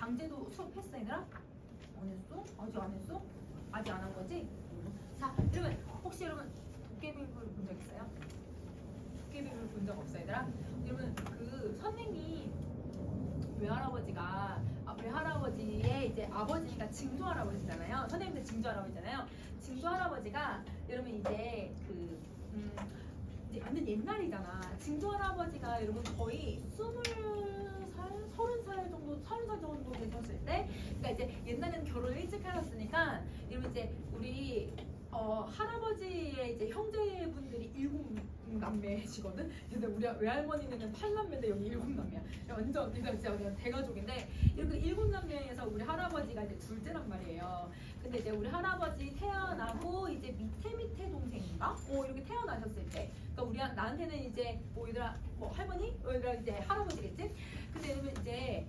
방제도 수업했어 얘들아? 안 했어? 아직 안 했어? 아직 안 한 거지? 자 여러분 혹시 여러분 도깨비불 본 적 있어요? 도깨비불 본 적 없어 얘들아? 여러분 그 선생님 외할아버지의 이제 아버지니까 증조할아버지잖아요. 선생님들 증조할아버지잖아요. 증조할아버지가 여러분 이제 이제 완전 옛날이잖아. 증조할아버지가 여러분 거의 20살, 30살 정도, 30살 정도 되셨을 때, 그러니까 이제 옛날에는 결혼을 일찍 하셨으니까 여러분 이제 우리 할아버지의 이제 형제분들이 7남매시거든. 근데 우리 외할머니는 8남매인데 여기 7남매야. 완전 진짜 그냥 대가족인데 이렇게 7남매에서 우리 할아버지가 이제 둘째란 말이에요. 근데 이제 우리 할아버지 태어나고 이제 밑에 동생인가? 이렇게 태어나셨을 때, 그러니까 우리 나한테는 이제 뭐 얘들아 뭐 할머니? 얘들아 이제 할아버지겠지? 근데 여러분 이제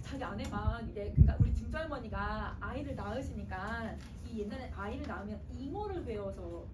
자기 아내가 이제 그러니까 우리 증조할머니가 아이를 낳으시니까 이 옛날에 아이를 낳으면 잉어를 배워서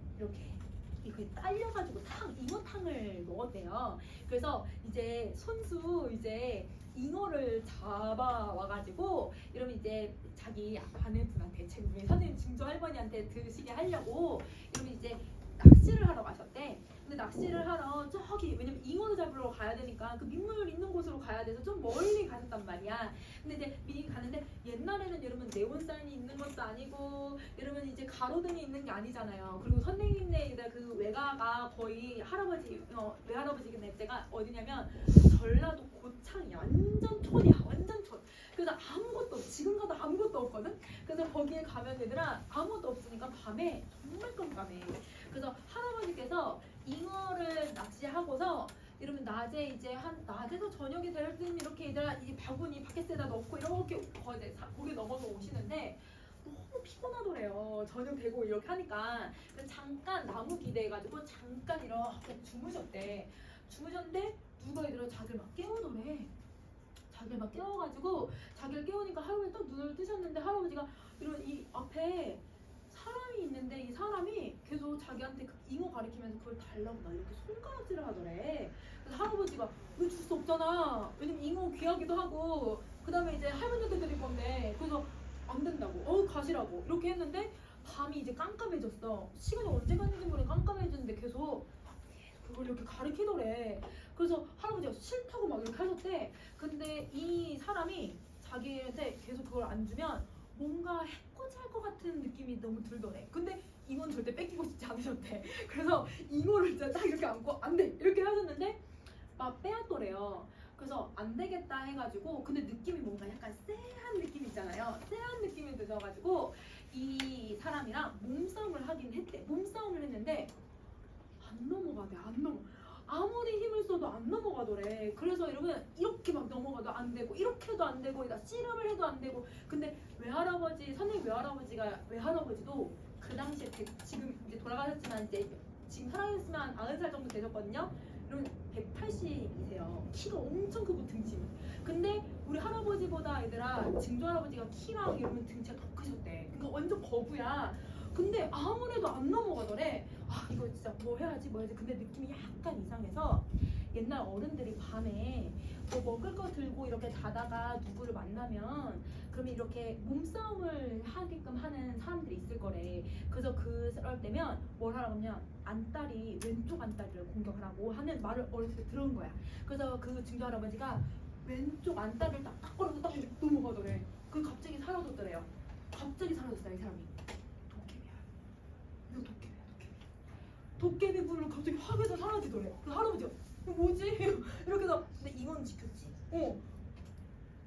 이렇게 딸려가지고 잉어탕을 먹었대요. 그래서 이제 손수 이제 잉어를 잡아와가지고 이러면 이제 자기 아내분한테 제 우리 선생님 증조할머니한테 드시게 하려고 이러면 이제 낚시를 하러 가셨대. 근데 낚시를 하러 저기 왜냐면 잉어를 잡으러 가야 되니까 그 민물 있는 곳으로 가야 돼서 좀 멀리 가셨단 말이야. 근데 이제 미리 가는데 옛날에는 여러분 네온사인이 있는 것도 아니고 여러분 이제 가로등이 있는 게 아니잖아요. 그리고 선생님네 그 외가가 거의 할아버지 외할아버지네 때가 어디냐면 전라도 고창이야. 완전 촌이야. 완전 촌. 그래서 아무것도 지금 가도 아무것도 없거든. 그래서 거기에 가면 얘들아 아무것도 없으니까 밤에 정말 깜깜해. 그래서 할아버지께서 잉어를 낚시하고서 이러면 낮에 이제 낮에서 저녁이 될 때는 이렇게 얘들아 이 바구니 바켓에다 넣고 이렇게 거기 넘어서 오시는데 너무 피곤하더래요. 저녁 되고 이렇게 하니까. 그래서 잠깐 나무 기대해가지고 잠깐 이렇게 주무셨대. 주무셨는데 누가 얘들아 자기를 막 깨우더래. 자기를 막 깨워가지고 자기를 깨우니까 할아버지 딱 눈을 뜨셨는데 할아버지가 이런 이 앞에 사람이 있는데 이 사람이 계속 자기한테 그 잉어 가리키면서 그걸 달라고 나 이렇게 손가락질을 하더래. 그래서 할아버지가 왜 줄 수 없잖아. 왜냐면 잉어 귀하기도 하고 그 다음에 이제 할머니한테 드릴 건데 그래서 안 된다고 가시라고 이렇게 했는데 밤이 이제 깜깜해졌어. 시간이 언제 갔는지 모르게 깜깜해졌는데 계속 그걸 이렇게 가리키더래. 그래서 할아버지가 싫다고 막 이렇게 하셨대. 근데 이 사람이 자기한테 계속 그걸 안 주면 뭔가 해코지할 것 같은 느낌이 너무 들더래. 근데 잉어는 절대 뺏기고 싶지 않으셨대. 그래서 잉어를 진짜 딱 이렇게 안고 안 돼 이렇게 하셨는데 막 빼앗더래요. 그래서 안 되겠다 해가지고 근데 느낌이 뭔가 약간 쎄한 느낌 있잖아요. 쎄한 느낌이 들어가지고 이 사람이랑 몸싸움을 하긴 했대. 몸싸움을 했는데 안 넘어가대. 안 넘어. 아무리 힘을 써도 안 넘어가더래. 그래서 이러면 이렇게 막 넘어가도 안 되고 이렇게 해도 안 되고 씨름을 해도 안 되고. 근데 선생님 외할아버지도 그 당시에 지금 이제 돌아가셨지만 이제 지금 살아계셨으면 90살 정도 되셨거든요. 이러면 180이세요. 키가 엄청 크고 등치. 근데 우리 할아버지보다 얘들아 증조할아버지가 키랑 이러면 등치가 더 크셨대. 그러니까 완전 거부야. 근데 아무래도 안 넘어가더래. 이거 진짜 뭐 해야지. 근데 느낌이 약간 이상해서 옛날 어른들이 밤에 뭐 먹을 거 들고 이렇게 자다가 누구를 만나면 그러면 이렇게 몸싸움을 하게끔 하는 사람들이 있을 거래. 그래서 그럴 때면 뭘 하라고 하면 안딸이 왼쪽 안딸을 공격하라고 하는 말을 어렸을 때 들은 거야. 그래서 그 증조할아버지가 왼쪽 안딸을 딱 걸어서 딱 넘어가더래. 그 갑자기 사라졌더래요. 갑자기 사라졌어요 이 사람이. 도깨비 불로 갑자기 확 해서 사라지더래. 그 할아버지가 이거 뭐지? 이렇게 해서 근데 이건 지켰지.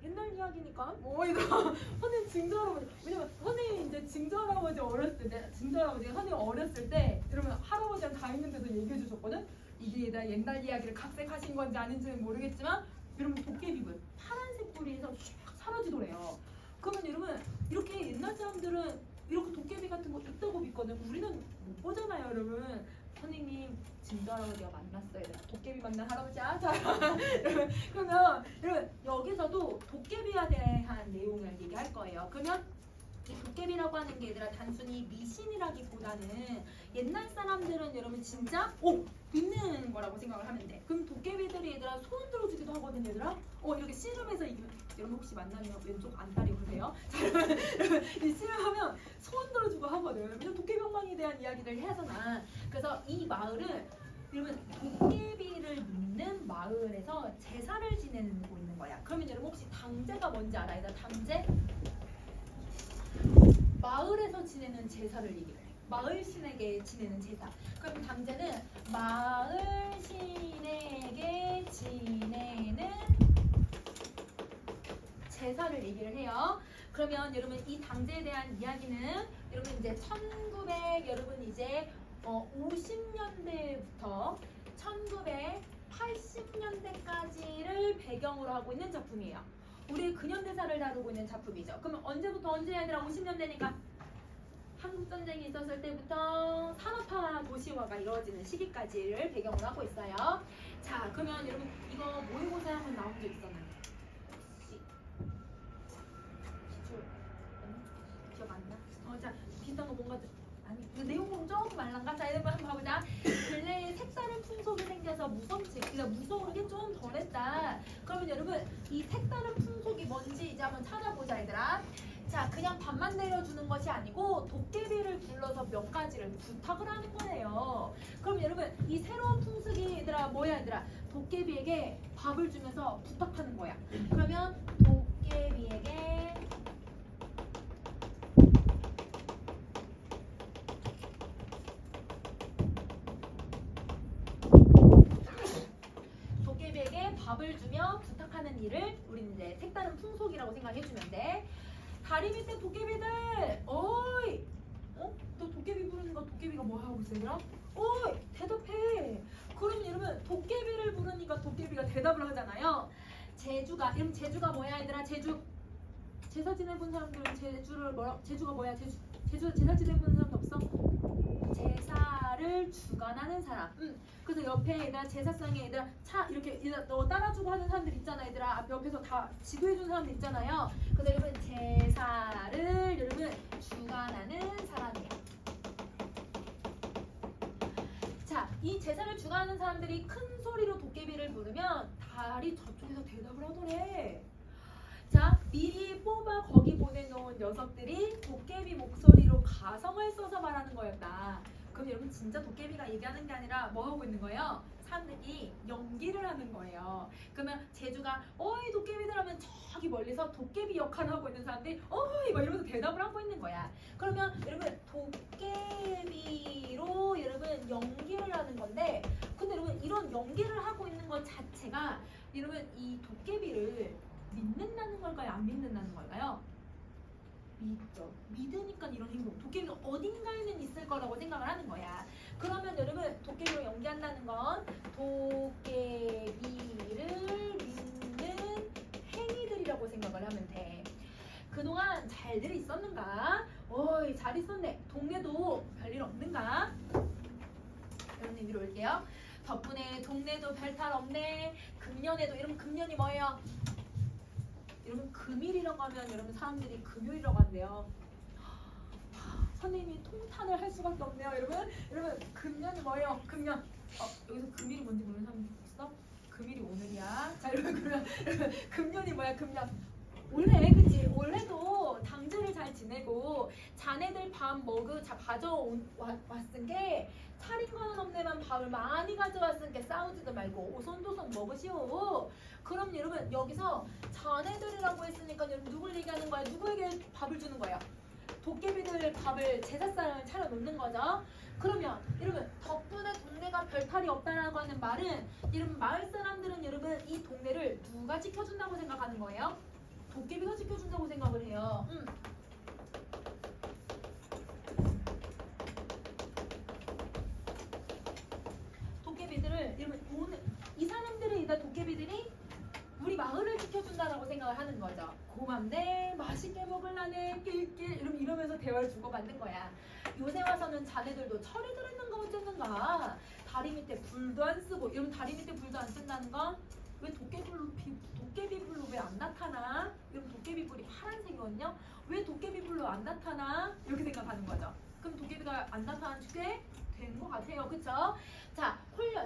옛날 이야기니까 이거 선생님 증조할아버지 왜냐면 선생님이 이제 증조할아버지 어렸을 때 증조할아버지가 선생님 어렸을 때 여러분 할아버지랑 가 있는 데서 얘기해 주셨거든. 이게 옛날 이야기를 각색하신 건지 아닌지는 모르겠지만 여러분 도깨비 불 파란색 불이 해서 슉 사라지더래요. 그러면 여러분 이렇게 옛날 사람들은 이렇게 도깨비 같은 거 있다고 믿거든. 우리는 못 보잖아요 여러분. 선생님 증조할아버지가 만났어요. 도깨비 만난 할아버지야. 자 그러면 여러분 여기서도 도깨비에 대한 내용을 얘기할 거예요. 그러면 이 도깨비라고 하는 게 얘들아 단순히 미신이라기보다는 옛날 사람들 사람들은 여러분 진짜 믿는 거라고 생각을 하면 돼. 그럼 도깨비들이 얘들아 소원 들어주기도 하거든 얘들아. 이렇게 씨름해서 이기면 여러분 혹시 만나면 왼쪽 안다리 그러세요? 자 여러분 이 씨름하면 소원 들어주고 하거든. 왜냐면 도깨비 왕망이에 대한 이야기를 해야 하잖아. 그래서 이 마을은 여러분 도깨비를 믿는 마을에서 제사를 지내고 있는 거야. 그러면 여러분 혹시 당제가 뭔지 알아? 얘들아 당제? 마을에서 지내는 제사를 얘기해. 마을 신에게 지내는 제사. 그럼 당제는 마을 신에게 지내는 제사를 얘기를 해요. 그러면 여러분 이 당제에 대한 이야기는 여러분 이제 1900 여러분 이제 50년대부터 1980년대까지를 배경으로 하고 있는 작품이에요. 우리 근현대사를 다루고 있는 작품이죠. 그러면 언제부터 언제 얘들아 50년대니까 한국전쟁이 있었을 때부터 산업화 도시화가 이루어지는 시기까지를 배경으로 하고 있어요. 자 그러면 여러분 이거 모의고사에 한번 나온 적 있었나요? 혹시 기억 안 나? 자 비슷한 거 뭔가 아니 그 내용은 조금 말랑가? 자 이런 거 한번 봐보자. 근래에 색다른 풍속이 생겨서 무섭지. 그러니까 무서우게 좀 덜했다. 그러면 여러분 이 색다른 풍속이 뭔지 이제 한번 찾아보자 얘들아. 자 그냥 밥만 내려주는 것이 아니고 도깨비를 불러서 몇 가지를 부탁을 하는 거예요. 그럼 여러분 이 새로운 풍습이 얘들아 뭐야 얘들아 도깨비에게 밥을 주면서 부탁하는 거야. 그러면 도깨비에게 밥을 주며 부탁하는 일을 우리는 이제 색다른 풍속이라고 생각해주면 돼. 다리 밑에 도깨비들, 어이, 너 도깨비 부르니까 도깨비가 뭐 하고 있어, 얘들아? 어이, 대답해. 그럼 여러분 도깨비를 부르니까 도깨비가 대답을 하잖아요. 제주가 뭐야, 얘들아? 제주 제사 지내본 사람들은 제주를 뭐라? 제주가 뭐야? 제주 제사 지내본 사람도 없어? 제사를 주관하는 사람. 그래서 옆에 얘들아 제사상에 얘들아 이렇게 얘들아 너 따라주고 하는 사람들 있잖아 얘들아. 옆에서 다 지도해주는 사람들 있잖아요. 그래서 여러분 제사를 여러분 주관하는 사람이에요. 자, 이 제사를 주관하는 사람들이 큰 소리로 도깨비를 부르면 달이 저쪽에서 대답을 하더래. 자, 미리 뽑아 거기 보내놓은 녀석들이 도깨비 목소리로 가성을 써서 말하는 거였다. 그럼 여러분 진짜 도깨비가 얘기하는 게 아니라 뭐 하고 있는 거예요? 사람들이 연기를 하는 거예요. 그러면 제주가 어이 도깨비들 하면 저기 멀리서 도깨비 역할을 하고 있는 사람들이 어이 막 이러면서 대답을 하고 있는 거야. 그러면 여러분 도깨비로 여러분 연기를 하는 건데 근데 여러분 이런 연기를 하고 있는 것 자체가 여러분 이 도깨비를 믿는다는 걸까요? 안 믿는다는 걸까요? 믿죠. 믿으니까 이런 행동. 도깨비가 어딘가에는 있을 거라고 생각을 하는 거야. 그러면 여러분 도깨비로 연기한다는 건 도깨비를 믿는 행위들이라고 생각을 하면 돼. 그동안 잘들 있었는가? 어이 잘 있었네. 동네도 별일 없는가? 여러분 위로 올게요. 덕분에 동네도 별탈 없네. 금년에도 이러면 금년이 뭐예요? 여러분 금일이라고 하면 여러분 사람들이 금요일이라고 한대요. 선생님이 통탄을 할 수밖에 없네요. 여러분 금년이 뭐예요? 금년. 여기서 금일이 뭔지 모르는 사람 있어? 금일이 오늘이야. 자 여러분 그러면 금년이 뭐야? 금년. 올해 그치? 올해도 당제를 잘 지내고 자네들 밥 왔은 게 차린 거는 없네만 밥을 많이 가져왔은 게 싸우지도 말고 오손도손 먹으시오. 그럼 여러분 여기서 자네들이라고 했으니까 여러분 누굴 얘기하는 거야? 누구에게 밥을 주는 거예요? 도깨비들 밥을 제사상을 차려놓는 거죠. 그러면 여러분 덕분에 동네가 별탈이 없다라고 하는 말은 여러분 마을 사람들은 여러분 이 동네를 누가 지켜준다고 생각하는 거예요? 도깨비가 지켜준다고 생각을 해요. 도깨비들을 여러분 오늘 이 사람들은 이다 도깨비들이 우리 마을을 지켜준다라고 생각을 하는 거죠. 고맙네, 맛있게 먹을라네, 낄낄 이러면서 대화를 주고받는 거야. 요새 와서는 자네들도 철이 들었는가 어쨌는가. 다리 밑에 불도 안 쓰고 여러분 다리 밑에 불도 안 쓴다는 건 왜 도깨비 불로 왜 안 나타나? 여러분 도깨비 불이 파란색이거든요. 왜 도깨비 불로 안 나타나? 이렇게 생각하는 거죠. 그럼 도깨비가 안 나타난 지 꽤 된 것 같아요. 그쵸? 자,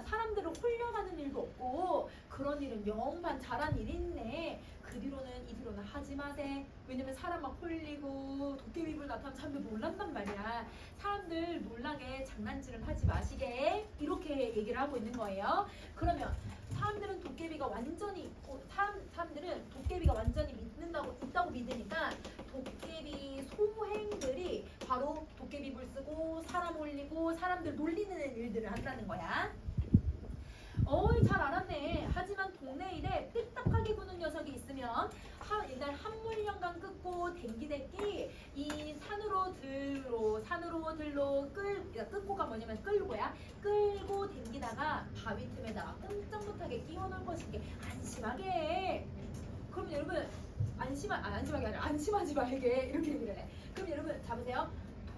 사람들을 홀려가는 일도 없고 그런 일은 영반 잘한 일이 있네. 그 뒤로는 이 뒤로는 하지 마세. 왜냐면 사람 막 홀리고 도깨비불 나타나면 사람들 놀란단 말이야. 사람들 놀라게 장난질을 하지 마시게 이렇게 얘기를 하고 있는 거예요. 그러면 사람들은 도깨비가 완전히 있다고 믿으니까 도깨비 소행들이 바로 도깨비불 쓰고 사람 홀리고 사람들 놀리는 일들을 한다는 거야. 어이 잘 알았네. 하지만 동네 일에 삐딱하게 구는 녀석이 있으면 이날 한물령강 끊고 댕기댕기 이 산으로 들로 끊고가 뭐냐면 끌고 댕기다가 바위 틈에다가 꼼짝 못하게 끼워놓을 것이게 안심하게. 그럼 여러분 안심하게 아니라 안심하지 말게 이렇게 얘기를 해. 그럼 여러분 잡으세요.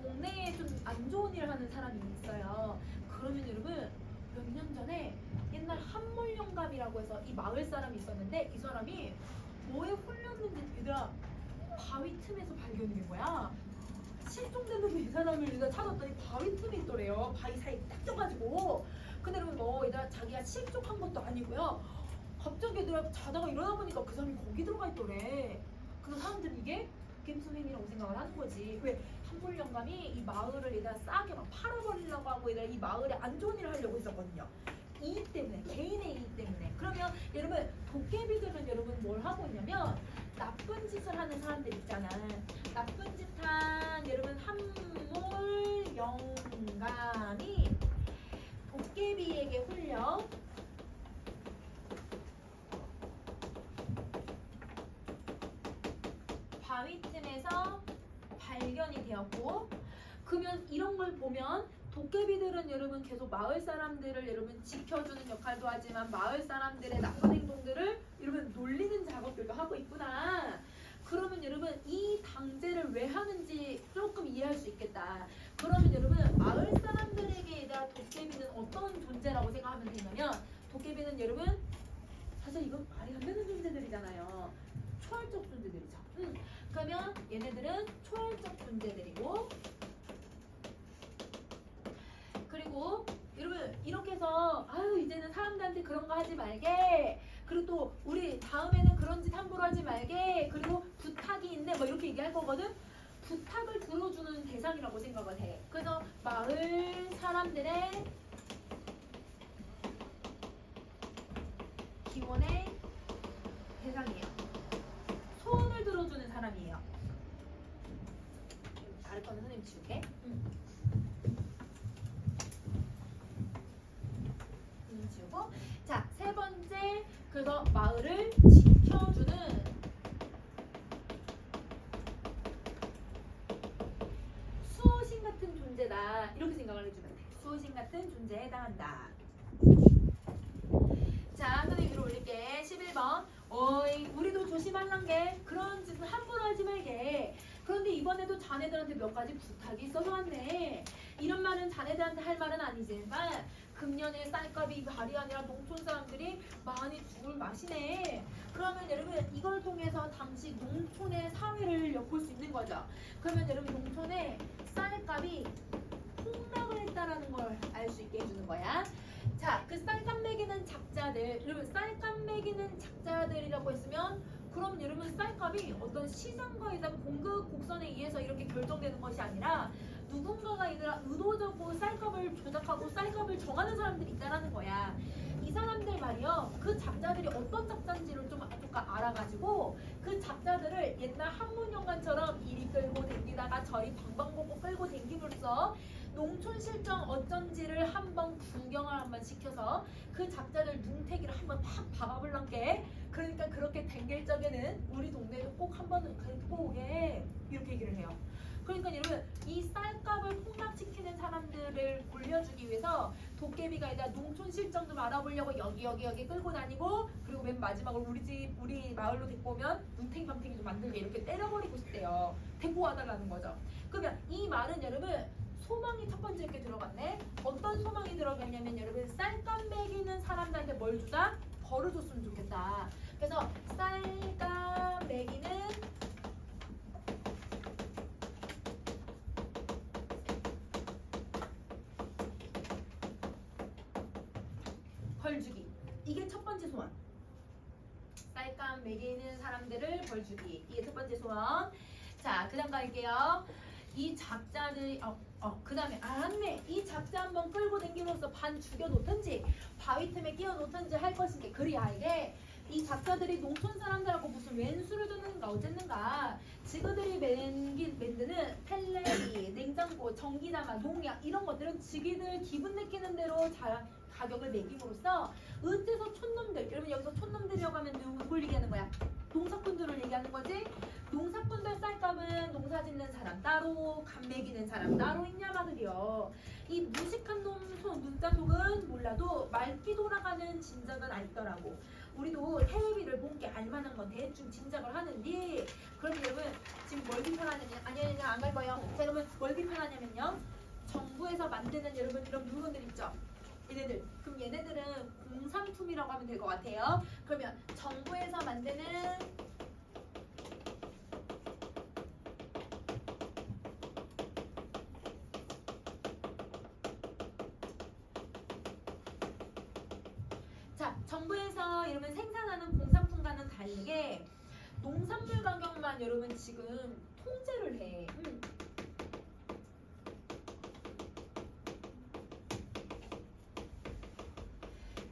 동네에 좀 안 좋은 일을 하는 사람이 있어요. 그러면 여러분 몇 년 전에 옛날 한물영감이라고 해서 이 마을 사람이 있었는데 이 사람이 뭐에 홀렸는지 얘들아 바위 틈에서 발견이 된 거야. 실종됐는데 이 사람을 얘가 찾았더니 바위 틈에 있더래요. 바위 사이에 딱 껴가지고. 근데 여러분 얘들아 자기가 실종한 것도 아니고요. 갑자기 얘들아 자다가 일어나 보니까 그 사람이 거기 들어가 있더래. 그래서 사람들이 이게 겜수행이라고 생각을 하는 거지. 왜? 한물영감이 이 마을을 얘들아 싸게 막 팔아버리려고 하고 얘들아 이 마을에 안 좋은 일을 하려고 했었거든요. 이익 때문에, 개인의 이익 때문에. 그러면 여러분 도깨비들은 여러분 뭘 하고 있냐면 나쁜 짓을 하는 사람들 있잖아. 나쁜 짓 한 여러분 한물영감이 도깨비에게 홀려 바위 틈에서 발견이 되었고, 그러면 이런 걸 보면 도깨비들은 여러분 계속 마을 사람들을 여러분 지켜주는 역할도 하지만 마을 사람들의 나쁜 행동들을 여러분 놀리는 작업들도 하고 있구나. 그러면 여러분 이 당제를 왜 하는지 조금 이해할 수 있겠다. 그러면 여러분 마을 사람들에게 얘들아 도깨비는 어떤 존재라고 생각하면 되냐면 도깨비는 여러분 사실 이건 말이 안 되는 존재들이잖아요. 초월적 존재들이죠. 그러면 얘네들은 초월적 존재들이고, 그리고 여러분 이렇게 해서 아유 이제는 사람들한테 그런 거 하지 말게, 그리고 또 우리 다음에는 그런 짓 함부로 하지 말게, 그리고 부탁이 있네 뭐 이렇게 얘기할 거거든. 부탁을 들어주는 대상이라고 생각을 해. 그래서 마을 사람들의 기원의 대상이에요. 소원을 들어주는 사람이에요. 다를 거는 선생님 지울게. 지우고. 자, 세 번째, 그래서 마을을 지켜주는 수호신 같은 존재다. 이렇게 생각을 해주면 돼. 수호신 같은 존재에 해당한다. 자, 선생님 위로 올릴게. 11번. 어이, 우리도 조심할란 게 그런 짓은 함부로 하지 말게. 그런데 이번에도 자네들한테 몇 가지 부탁이 있어서 왔네. 이런 말은 자네들한테 할 말은 아니지만 금년에 쌀값이 발이 아니라 농촌 사람들이 많이 죽을 맛이네. 그러면 여러분 이걸 통해서 당시 농촌의 사회를 엿볼 수 있는 거죠. 그러면 여러분 농촌에 쌀값이 폭락을 했다라는 걸 알 수 있게 해주는 거야. 자, 그 쌀값 매기는 작자들, 여러분 쌀값 매기는 작자들이라고 했으면 그럼 여러분 쌀값이 어떤 시장과의 공급 곡선에 의해서 이렇게 결정되는 것이 아니라 누군가가 의도적으로 쌀값을 조작하고 쌀값을 정하는 사람들이 있다라는 거야. 이 사람들 말이요, 그 작자들이 어떤 작자인지를 좀 알아가지고 그 작자들을 옛날 한문영관처럼 이리 끌고 댕기다가 저리 방방곡곡 끌고 댕김으로써 농촌 실정 어쩐지를 한번 구경을 한번 시켜서 그 작자들 눈태기를 한번 팍 박아볼란게. 그러니까 그렇게 댕길 적에는 우리 동네도 꼭 한번 데리고 오게 이렇게 얘기를 해요. 그러니까 여러분 이 쌀값을 폭락시키는 사람들을 골려주기 위해서 도깨비가 이제 농촌 실정 좀 알아보려고 여기 끌고 다니고, 그리고 맨 마지막으로 우리 마을로 데리고 오면 눈탱이 밤탱이 좀 만들게 이렇게 때려버리고 싶대요. 데리고 와달라는 거죠. 그러면 이 말은 여러분 소망이 첫 번째 이렇게 들어갔네. 어떤 소망이 들어갔냐면 여러분 쌀값 매기는 사람들한테 뭘 주자? 벌을 줬으면 좋겠다. 그래서 쌀값 매기는 벌 주기. 이게 첫 번째 소원. 쌀감 매기는 사람들을 벌 주기. 이게 첫 번째 소원. 자, 그 다음 갈게요. 이 작자들이 그 다음에 맞네. 이 작자 한번 끌고 다니면서 반 죽여놓든지 바위 틈에 끼워놓든지 할 것인데 그리야 이게 이 작자들이 농촌 사람들하고 무슨 왼수를 두는가 어쨌는가 지그들이 만드는 펠레리, 냉장고, 전기나마, 농약 이런 것들은 지기들 기분 느끼는 대로 가격을 매김으로써 어째서 촌놈들 여러분 여기서 촌놈들이라고 하면 누굴 얘기하는 거야? 농사꾼들을 얘기하는 거지? 농사꾼들 쌀값은 농사 짓는 사람 따로 감 매기는 사람 따로 있냐 말이요. 이 무식한 문자 속은 몰라도 맑게 돌아가는 진작은 알더라고. 우리도 해외비를 본 게 알만한 건 대충 짐작을 하는데 그럼 여러분 지금 뭘 비판하냐면 아니 안 갈 거예요. 자 여러분 뭘 비판하냐면요. 정부에서 만드는 여러분 이런 물건들 있죠. 얘네들 그럼 얘네들은 공산품이라고 하면 될 것 같아요. 그러면 정부에서 만드는 정부에서 여러분 생산하는 공산품과는 다르게 농산물 가격만 여러분 지금 통제를 해.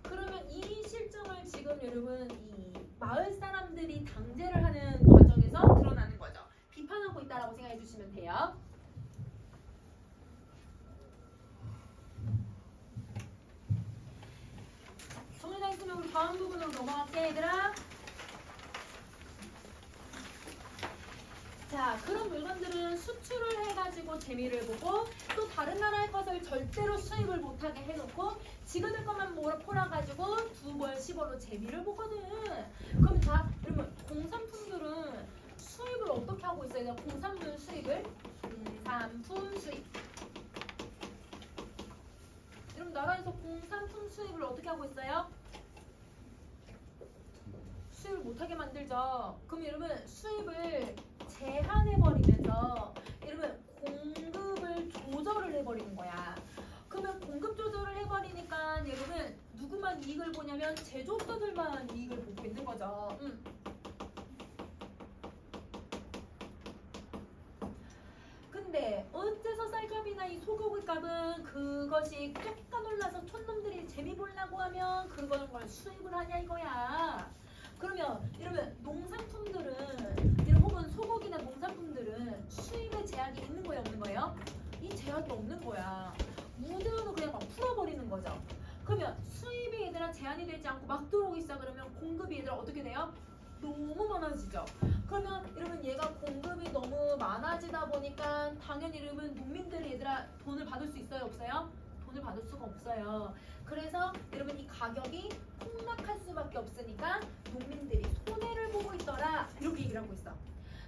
그러면 이 실정을 지금 여러분 이 마을 사람들이 당제를 하는 과정에서 드러나는 거죠. 비판하고 있다라고 생각해 주시면 돼요. 정리가 있으면 우리 다음 부분으로 넘어갈게 얘들아. 자, 그런 물건들은 수출을 해가지고 재미를 보고 또 다른 나라의 것을 절대로 수입을 못하게 해놓고 지그들 것만 몰아가지고 2벌 10벌로 재미를 보거든. 그럼 자, 여러분 공산품들은 수입을 어떻게 하고 있어요? 공산물 수입을? 공산품 수입. 여러분 나라에서 공산품 수입을 어떻게 하고 있어요? 수입을 못하게 만들죠. 그럼 여러분 수입을 제한해버리면서 여러분 공급을 조절을 해버리는 거야. 그러면 공급 조절을 해버리니까 여러분 누구만 이익을 보냐면 제조업자들만 이익을 보고 있는 거죠. 근데 어째서 쌀값이나 이 소고기 값은 그것이 깎아 놀라서 촌놈들이 재미 보려고 하면 그런 걸 수입을 하냐 이거야. 그러면 여러분 농산품들은 혹은 소고기나 농산품들은 수입에 제약이 있는 거예요 없는 거예요? 이 제약이 없는 거야. 무대로 그냥 막 풀어버리는 거죠. 그러면 수입이 얘들아 제한이 되지 않고 막 들어오기 시작 그러면 공급이 얘들아 어떻게 돼요? 너무 많아지죠. 그러면 여러분 얘가 공급이 너무 많아지다 보니까 당연히 여러분 농민들이 얘들아 돈을 받을 수 있어요 없어요? 돈을 받을 수가 없어요. 그래서 여러분 이 가격이 폭락할 수밖에 없으니까 농민들이 손해를 보고 있더라 이렇게 얘기를 하고 있어.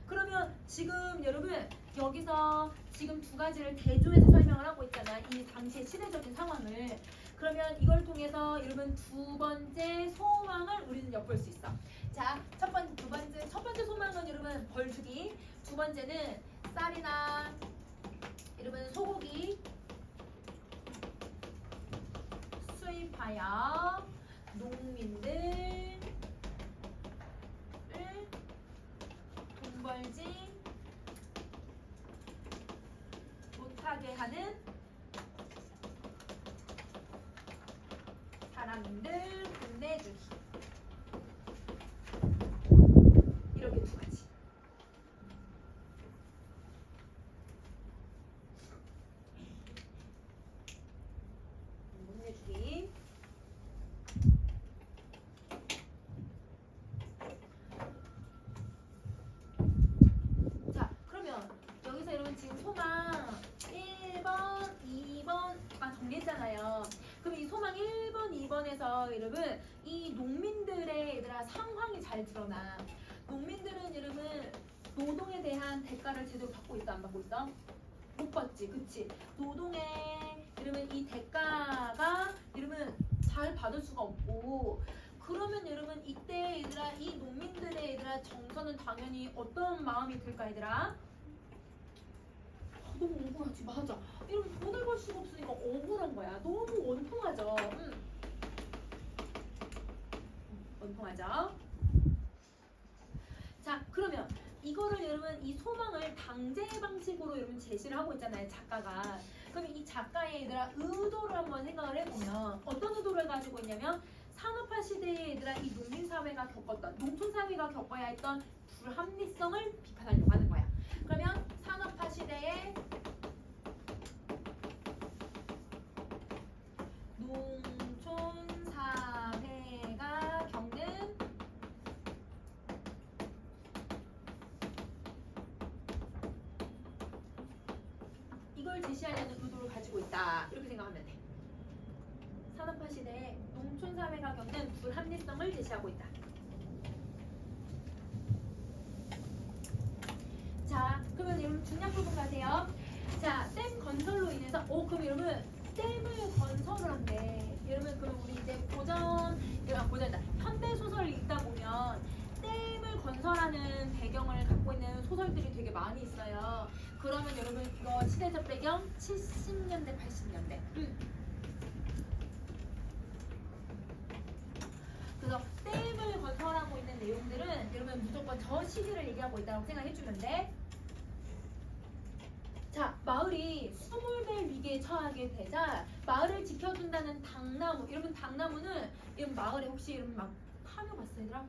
그러면 지금 여러분 여기서 지금 두 가지를 대조해서 설명을 하고 있잖아. 이 당시의 시대적인 상황을. 그러면 이걸 통해서 여러분 두 번째 소망을 우리는 엿볼 수 있어. 자, 첫 번째 소망은 여러분 벌주기. 두 번째는 쌀이나 여러분 소고기 수입하여 농민들을 돈 벌지 못하게 하는 사람들 혼내주기. 이렇게 두 가지. 혼내주기. 자, 그러면 여기서 여러분 지금 소망 1번, 2번 정리했잖아요. 그럼 이 소망 1번, 2번에서 여러분 이 농민들의 얘들아 상황이 잘 드러나. 농민들은 여러분 노동에 대한 대가를 제대로 받고 있어 안 받고 있어? 못 받지, 그치? 노동의 여러분 이 대가가 여러분 잘 받을 수가 없고 그러면 여러분 이때 얘들아 이 농민들의 얘들아 정서는 당연히 어떤 마음이 들까 얘들아? 너무 억울하지 맞아. 여러분 돈을 벌 수가 없으니까 억울한 거야. 너무 원통하죠. 하죠. 자, 그러면 이거를 여러분 이 소망을 당제 방식으로 여러분 제시를 하고 있잖아요, 작가가. 그럼 이 작가의 얘들아 의도를 한번 생각을 해보면 어떤 의도를 가지고 있냐면 산업화 시대에 얘들아 이 농민사회가 겪었던 농촌사회가 겪어야 했던 불합리성을 비판하려고 하는 거야. 그러면 산업화 시대에 농촌사회가 겪는 이걸 제시하려는 의도를 가지고 있다. 이렇게 생각하면 돼. 산업화 시대에 농촌사회가 겪는 불합리성을 제시하고 있다. 자, 그러면 여러분 중요한 부분 가세요. 자, 댐 건설로 인해서 그럼 여러분 댐을 건설을 한대. 여러분 그럼 우리 이제 고전이다. 현대 소설을 읽다 보면 댐을 건설하는 배경을 갖고 있는 소설들이 되게 많이 있어요. 그러면 여러분 이거 시대적 배경 70년대, 80년대. 그래서 댐을 건설하고 있는 내용들은 여러분 무조건 저 시기를 얘기하고 있다고 생각해주면 돼. 자, 마을이 수몰될 위기에 처하게 되자 마을을 지켜준다는 당나무. 여러분 당나무는 여러분 마을에 혹시 여러분 막 파묘 봤어요, 얘들아?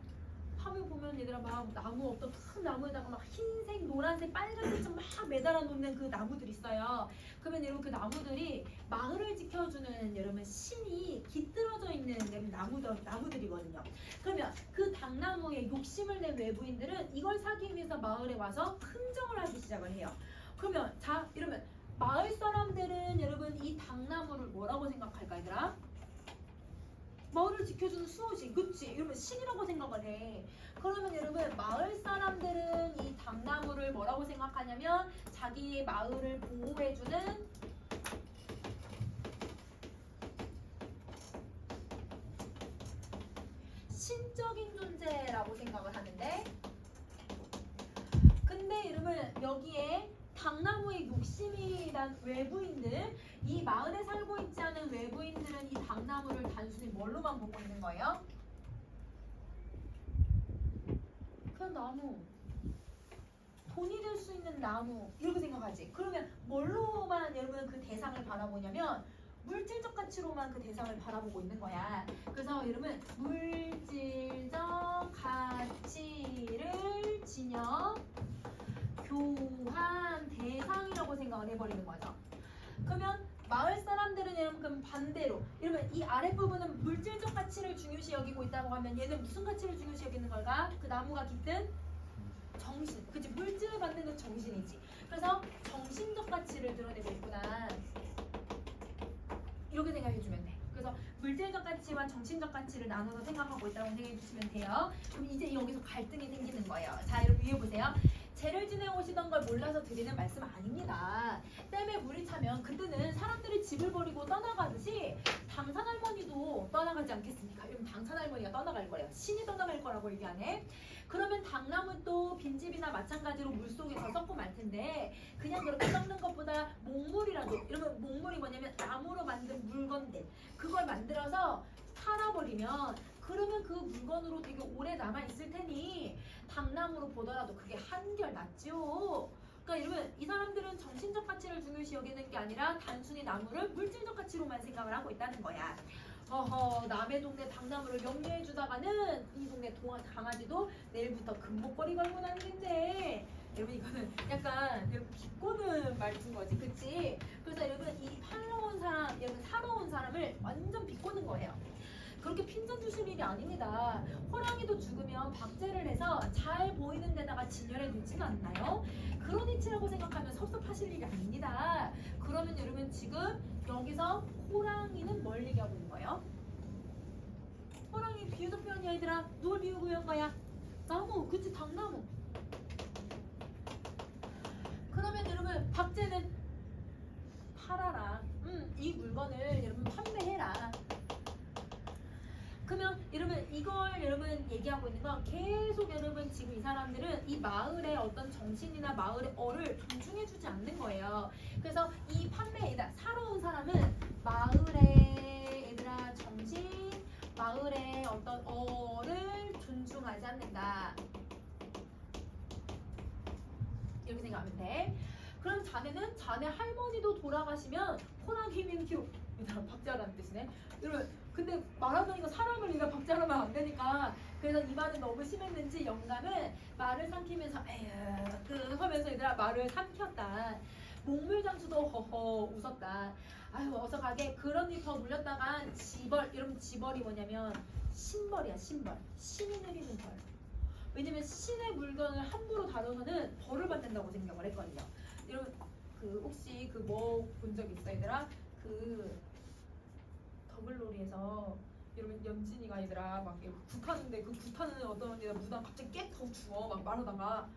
파묘 보면 얘들아 막 나무 어떤 큰 나무에다가 막 흰색, 노란색, 빨간색 막 매달아 놓는 그 나무들 있어요. 그러면 여러분 그 나무들이 마을을 지켜주는 여러분 신이 깃들어져 있는 나무들이거든요. 그러면 그 당나무에 욕심을 낸 외부인들은 이걸 사기 위해서 마을에 와서 흥정을 하기 시작을 해요. 그러면 자 이러면 마을 사람들은 여러분 이 당나무를 뭐라고 생각할까 얘들아? 마을을 지켜주는 수호신, 그치? 이러면 신이라고 생각을 해. 그러면 여러분 마을 사람들은 이 당나무를 뭐라고 생각하냐면 자기의 마을을 보호해주는 신적인 존재라고 생각을 하는데, 근데 여러분 여기에 당나무의 욕심이 난 외부인들, 이 마을에 살고 있지 않은 외부인들은 이 당나무를 단순히 뭘로만 보고 있는 거예요? 그냥 나무, 돈이 될 수 있는 나무 이렇게 생각하지. 그러면 뭘로만 여러분 그 대상을 바라보냐면 물질적 가치로만 그 대상을 바라보고 있는 거야. 그래서 여러분 물질적 가치를 지녀 교환 대상이라고 생각을 해버리는 거죠. 그러면 마을 사람들은 여러분 그럼 반대로 여러분 이 아랫부분은 물질적 가치를 중요시 여기고 있다고 하면 얘는 무슨 가치를 중요시 여기는 걸까? 그 나무가 깃든 정신, 그치? 물질을 만드는 정신이지. 그래서 정신적 가치를 드러내고 있구나 이렇게 생각해주면 돼. 그래서 물질적 가치와 정신적 가치를 나눠서 생각하고 있다고 생각해 주시면 돼요. 그럼 이제 여기서 갈등이 생기는 거예요. 자, 여러분 위에 보세요. 죄를 지내오시던 걸 몰라서 드리는 말씀 아닙니다. 댐에 물이 차면 그때는 사람들이 집을 버리고 떠나가듯이 당산할머니도 떠나가지 않겠습니까? 여러분 당산할머니가 떠나갈 거래요. 신이 떠나갈 거라고 얘기 안 해? 그러면 당나무도 빈집이나 마찬가지로 물속에서 썩고 말 텐데 그냥 그렇게 썩는 것보다 목물이라도, 이러면 목물이 뭐냐면 나무로 만든 물건들 그걸 만들어서 팔아버리면 그러면 그 물건으로 되게 오래 남아있을 테니 당나무로 보더라도 그게 한결 낫지요. 그러니까 여러분 이 사람들은 정신적 가치를 중요시 여기는 게 아니라 단순히 나무를 물질적 가치로만 생각을 하고 있다는 거야. 남의 동네 당나무를 영유해 주다가는 이 동네 강아지도 내일부터 금목걸이 걸고 다니는데, 여러분 이거는 약간 비꼬는 말투인 거지, 그치? 그래서 여러분 이 팔러 온 사람, 여러분 사러 온 사람을 완전 비꼬는 거예요. 그렇게 핀잔 주실 일이 아닙니다. 호랑이도 죽으면 박제를 해서 잘 보이는 데다가 진열해 놓지는 않나요? 그런 이치라고 생각하면 섭섭하실 일이 아닙니다. 그러면 여러분 지금 여기서 호랑이는 뭘 얘기하고 있는 거예요? 호랑이 비유적 표현이야 얘들아. 누굴 비유고 있는 거야? 나무, 그치? 당나무. 그러면 여러분 박제는 팔아라. 이 물건을 여러분 판매해라. 그러면 여러분 이걸 여러분 얘기하고 있는 건 계속 여러분 지금 이 사람들은 이 마을의 어떤 정신이나 마을의 어를 존중해주지 않는 거예요. 그래서 이 판매에다 사러 온 사람은 마을의 얘들아 정신, 마을의 어떤 어를 인정하지 않는다. 이렇게 생각하면 돼. 그럼 자네는 자네 할머니도 돌아가시면 호랑이는 키우. 얘들아 박제하라는 뜻이네. 여러분 근데 말하자니까 사람을 얘가 박제하면 안 되니까 그래서 이 말은 너무 심했는지 영감은 말을 삼키면서 에휴 그 하면서 얘들아 말을 삼켰다. 몽물장수도 허허 웃었다. 아유 어서 가게 그런 일 더 물렸다간 지벌. 여러분 지벌이 뭐냐면 신벌이야 신벌. 신이 내리는 벌. 왜냐면 신의 물건을 함부로 다뤄서는 벌을 받는다고 생각을 했거든요. 여러분 그 혹시 그 뭐 본 적 있어 얘들아? 그 더글로리에서 여러분 연진이가 얘들아 막 굿하는데 그 굿하는 어떤 애가 무당 갑자기 깨서 죽어 막 말하다가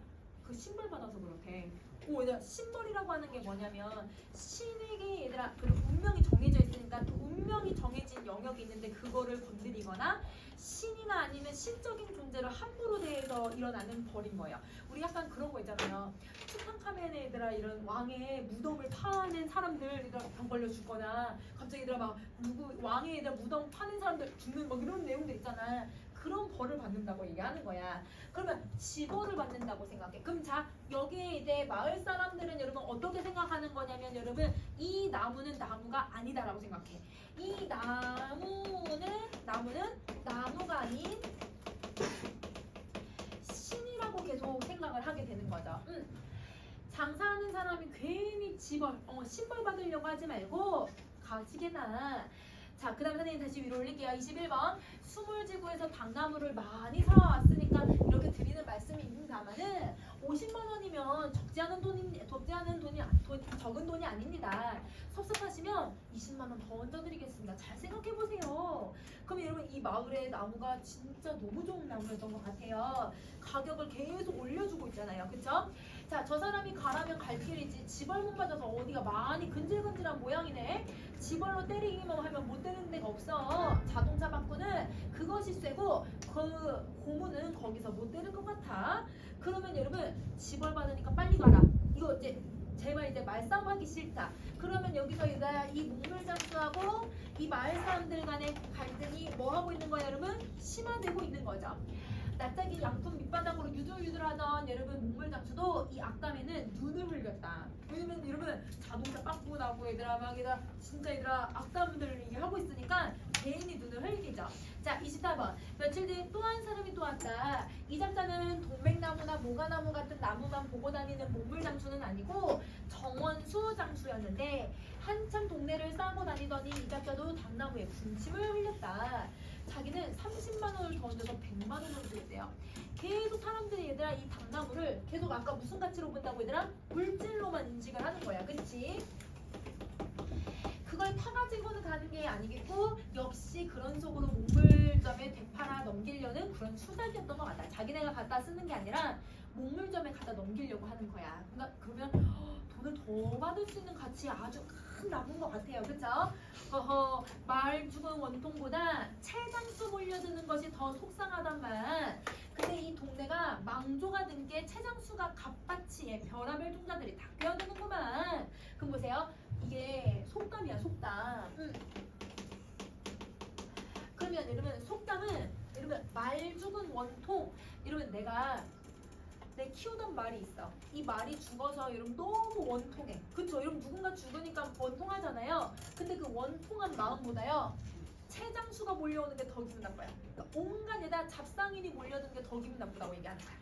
그 신벌 받아서 그렇대. 오 얘들아 신벌이라고 하는 게 뭐냐면 신에게 얘들아 그 운명이 정해져 있으니까 그 운명이 정해진 영역이 있는데 그거를 건드리거나 신이나 아니면 신적인 존재를 함부로 대해서 일어나는 벌인 거예요. 우리 약간 그런 거 있잖아요. 투탕카멘의 얘들아 이런 왕의 무덤을 파낸 사람들 얘들아 병 걸려 죽거나 갑자기 얘들아 막 누구 왕의 얘들아 무덤 파낸 사람들 죽는 막 이런 내용들 있잖아. 그런 벌을 받는다고 얘기하는 거야. 그러면 지벌을 받는다고 생각해. 그럼 자 여기에 이제 마을 사람들은 여러분 어떻게 생각하는 거냐면 여러분 이 나무는 나무가 아니다라고 생각해. 이 나무는 나무가 아닌 신이라고 계속 생각을 하게 되는 거죠. 장사하는 사람이 괜히 지벌, 신벌 받으려고 하지 말고 가지게나. 자, 그 다음에 선생님 다시 위로 올릴게요. 21번. 수몰지구에서 당나무를 많이 사왔으니까 이렇게 드리는 말씀이 있습니다만은 50만 원이면 적은 돈이 아닙니다. 섭섭하시면 20만 원 더 얹어드리겠습니다. 잘 생각해보세요. 그럼 여러분 이 마을의 나무가 진짜 너무 좋은 나무였던 것 같아요. 가격을 계속 올려주고 있잖아요. 그쵸? 자, 저 사람이 가라면 갈 길이지 지벌 못 맞아서 어디가 많이 근질근질한 모양이네. 지벌로 때리기만 하면 못 때리는 데가 없어. 자동차 바꾸는 그것이 쎄고 그 고무는 거기서 못 때릴 것 같아. 그러면 여러분 지벌 받으니까 빨리 가라. 이거 이제 제발 이제 말싸움하기 싫다. 그러면 여기서 이 몽물장수하고 이 마을 사람들 간의 갈등이 뭐 하고 있는 거야 여러분? 심화되고 있는 거죠. 낯짝이 양손 밑바닥으로 유들유들하던 여러분 몽물장수도 이 악담에는 눈을 흘렸다. 왜냐면 여러분 자동차 빠꾸 나고 얘들아 막 얘들아 진짜 얘들아 악담들을 하고 있으니까 개인이 눈을 흘리죠. 자 24번. 며칠 뒤에 또 한 사람이 또 왔다. 이 작자는 동백나무나 모가나무 같은 나무만 보고 다니는 몽물장수는 아니고 정원수 장수였는데 한참 동네를 싸고 다니더니 이 작자도 당나무에 군침을 흘렸다. 자기는 30만 원을 더 얹어서 100만 원을 주겠대요. 계속 사람들이 얘들아 이 당나무를 계속 아까 무슨 가치로 본다고 얘들아? 물질로만 인식을 하는 거야. 그치? 그걸 타가지고는 가는 게 아니겠고 역시 그런 속으로 몽물점에 되팔아 넘기려는 그런 수작이었던 것 같다. 자기네가 갖다 쓰는 게 아니라 몽물점에 갖다 넘기려고 하는 거야. 그러니까 그러면 돈을 더 받을 수 있는 가치 아주 큰 나무인 것 같아요. 그쵸? 말 죽은 원통보다 채장수 몰려드는 것이 더 속상하단만. 근데 이 동네가 망조가 든 게 채장수가 값바치에 별하별 종자들이 다 껴드는구만. 그럼 보세요. 이게 속담이야 속담. 그러면 여러분 속담은 여러분 말 죽은 원통. 여러분 내 키우던 말이 있어. 이 말이 죽어서 여러분 너무 원통해. 그쵸? 여러분 누군가 죽으니까 원통하잖아요. 근데 그 원통한 마음보다요 채장수가 몰려오는 게 더 기분 나빠요. 그러니까 온갖에다 잡상인이 몰려드는 게 더 기분 나쁘다고 얘기하는 거야.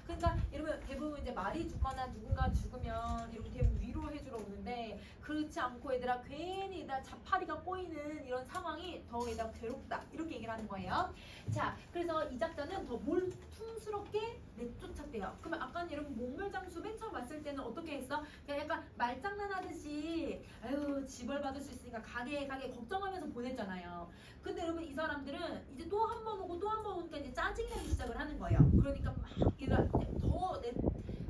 그러니까 여러분 대부분 이제 말이 죽거나 누군가 죽으면 여러분 대부분 위로해주러 오는데 그렇지 않고 얘들아 괜히 얘들아 자파리가 꼬이는 이런 상황이 더 얘들아 괴롭다 이렇게 얘기를 하는 거예요. 자 그래서 이 작자는 더 몰퉁스럽게 내쫓았대요. 그러면 아까 여러분 몽물장수 맨 처음 왔을 때는 어떻게 했어? 그냥 약간 말장난하듯이 아유 지벌 받을 수 있으니까 가게 걱정하면서 보냈잖아요. 근데 여러분 이 사람들은 이제 또 한 번 오고 또 한 번 오니까 이제 짜증이 나기 시작을 하는 거예요. 그러니까 막 얘가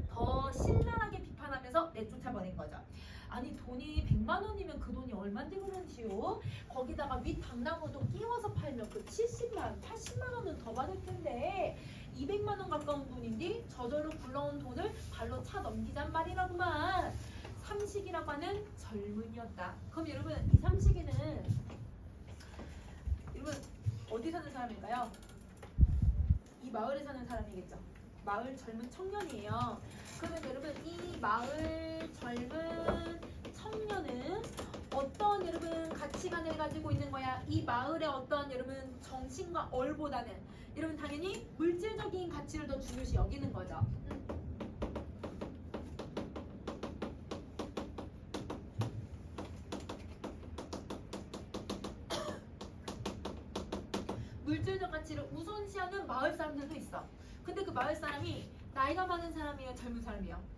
더 신랄하게 비판하면서 내쫓아버린 거죠. 아니 돈이 100만 원이면 그 돈이 얼마인지 그런지요. 거기다가 윗 당나무도 끼워서 팔면 그 70만, 80만 원은 더 받을 텐데 200만 원 가까운 돈인데 저절로 굴러온 돈을 발로 차 넘기잔 말이라구만. 삼식이라고 하는 젊은이였다. 그럼 여러분 이 삼식이는 여러분 어디 사는 사람일까요? 이 마을에 사는 사람이겠죠. 마을 젊은 청년이에요. 그러면 여러분 이 마을 젊은 청년은 어떤 여러분 가치관을 가지고 있는 거야? 이 마을의 어떤 여러분 정신과 얼보다는 여러분 당연히 물질적인 가치를 더 중요시 여기는 거죠. 물질적 가치를 우선시하는 마을 사람들도 있어. 근데 그 마을 사람이 나이가 많은 사람이에요? 젊은 사람이에요?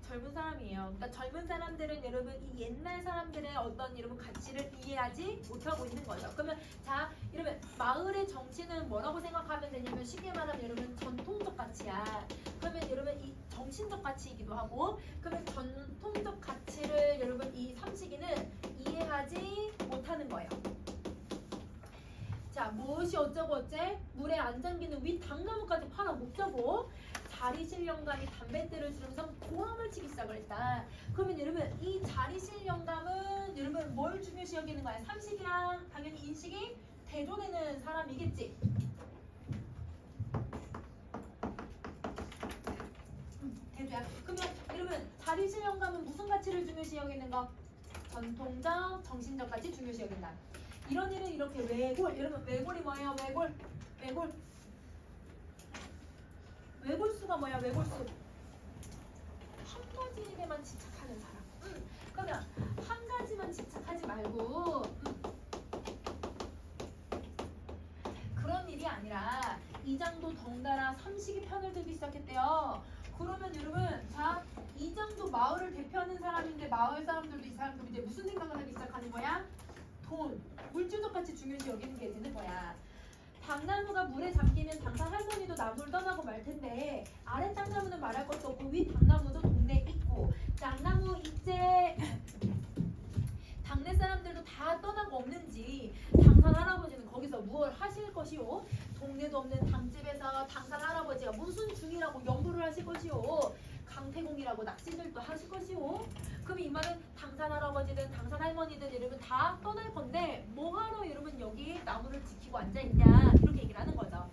젊은 사람이에요. 그러니까 젊은 사람들은 여러분 이 옛날 사람들의 어떤 여러분 가치를 이해하지 못하고 있는 거죠. 그러면 자 여러분 마을의 정치는 뭐라고 생각하면 되냐면 쉽게 말하면 여러분 전통적 가치야. 그러면 여러분 이 정신적 가치이기도 하고 그러면 전통적 가치를 여러분 이 삼식이는 이해하지 못하는 거예요. 자 무엇이 어쩌고 어째 물에 안 잠기는 윗 당나무까지 팔아 먹자고 자리실 영감이 담뱃대를 지르면서 고함을 치기 시작을 했다. 그러면 여러분 이 자리실 영감은 여러분 뭘 중요시 여기는 거야? 삼식이랑 당연히 인식이 대조되는 사람이겠지. 대조야. 그러면 여러분 자리실 영감은 무슨 가치를 중요시 여기는 거? 전통적, 정신적 가치 중요시 여긴다. 이런 일은 이렇게 외골. 여러분 외골이 뭐예요? 외골. 외골. 외골수가 뭐야? 외골수. 한 가지 일에만 집착하는 사람. 그러면 한 가지만 집착하지 말고 그런 일이 아니라 이장도 덩달아 삼식이 편을 들기 시작했대요. 그러면 여러분 자 이장도 마을을 대표하는 사람인데 마을 사람들도 이 사람들이 이제 무슨 생각을 하기 시작하는 거야? 돈, 물질적 가치 중요시 여기는 게 되는 거야. 당나무가 물에 잠기면 당산 할머니도 나무를 떠나고 말 텐데 아래 당나무는 말할 것도 없고 위 당나무도 동네에 있고 당나무 이제 당내 사람들도 다 떠나고 없는지 당산 할아버지는 거기서 무엇을 하실 것이오? 동네도 없는 당집에서 당산 할아버지가 무슨 중이라고 연구를 하실 것이오? 강태공이라고 낚시들도 하실 것이오? 그럼 이 말은 당산 할아버지든 당산 할머니든 여러분 다 떠날 건데 뭐하러 여러분 여기 나무를 지키고 앉아있냐 이렇게 얘기를 하는 거죠.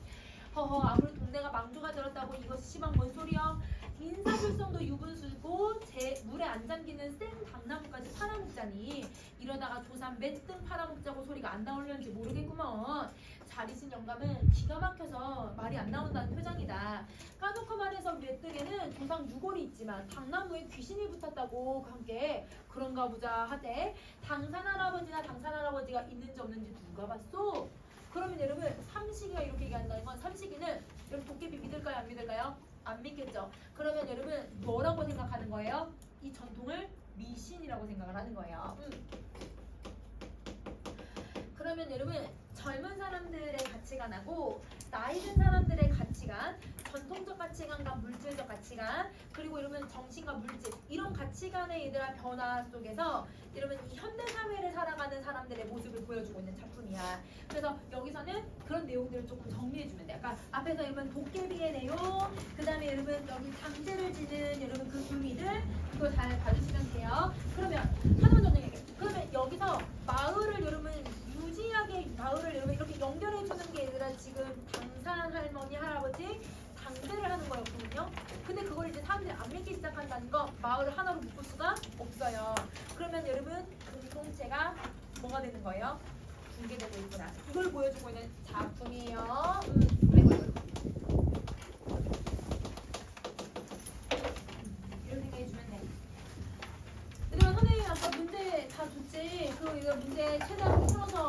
허허 아무리 동네가 망조가 들었다고 이것이 시방 뭔 소리야? 인사불성도 유분수고 제 물에 안 잠기는 생 당나무까지 팔아먹자니 이러다가 조산 몇 등 팔아먹자고 소리가 안 나오려는지 모르겠구먼. 자리신 영감은 기가 막혀서 말이 안 나온다는 표정이다. 까놓고 말해서 몇 등에는 조상 유골이 있지만 당나무에 귀신이 붙었다고 함께 그런가 보자 하되 당산 할아버지나 당산 할아버지가 있는지 없는지 누가 봤소? 그러면 여러분 삼식이가 이렇게 얘기한다는 건 삼식이는 여러분 도깨비 믿을까요? 안 믿을까요? 안 믿겠죠. 그러면 여러분 뭐라고 생각하는 거예요? 이 전통을 미신이라고 생각을 하는 거예요. 그러면 여러분 젊은 사람들의 가치관하고 나이 든 사람들의 가치관, 전통적 가치관과 물질적 가치관, 그리고 여러분 정신과 물질 이런 가치관의 얘들아 변화 속에서 여러분 이 현대 사회를 살아가는 사람들의 모습을 보여주고 있는 작품이야. 그래서 여기서는 그런 내용들을 조금 정리해주면 돼. 아까 앞에서 여러분 도깨비의 내용, 그 다음에 여러분 여기 당제를 지는 여러분 그 의미들 그거 잘 봐주시면 돼요. 그러면 하나만 정리할게요. 그러면 여기서 마을을 여러분 유지하게 마을을 여러분 이렇게 연결해주는 게 얘들아 지금 당산 할머니 할아버지 당제를 하는 거였거든요. 근데 그걸 이제 사람들이 안 믿기 시작한다는 거 마을을 하나로 묶을 수가 없어요. 그러면 여러분 공동체가 뭐가 되는 거예요? 붕괴되고 있구나. 이걸 보여주고 있는 작품이에요. 이런 생각해주면 돼. 그러면 선생님 아까 문제 다 줬지? 그 이거 문제 최대한 풀어서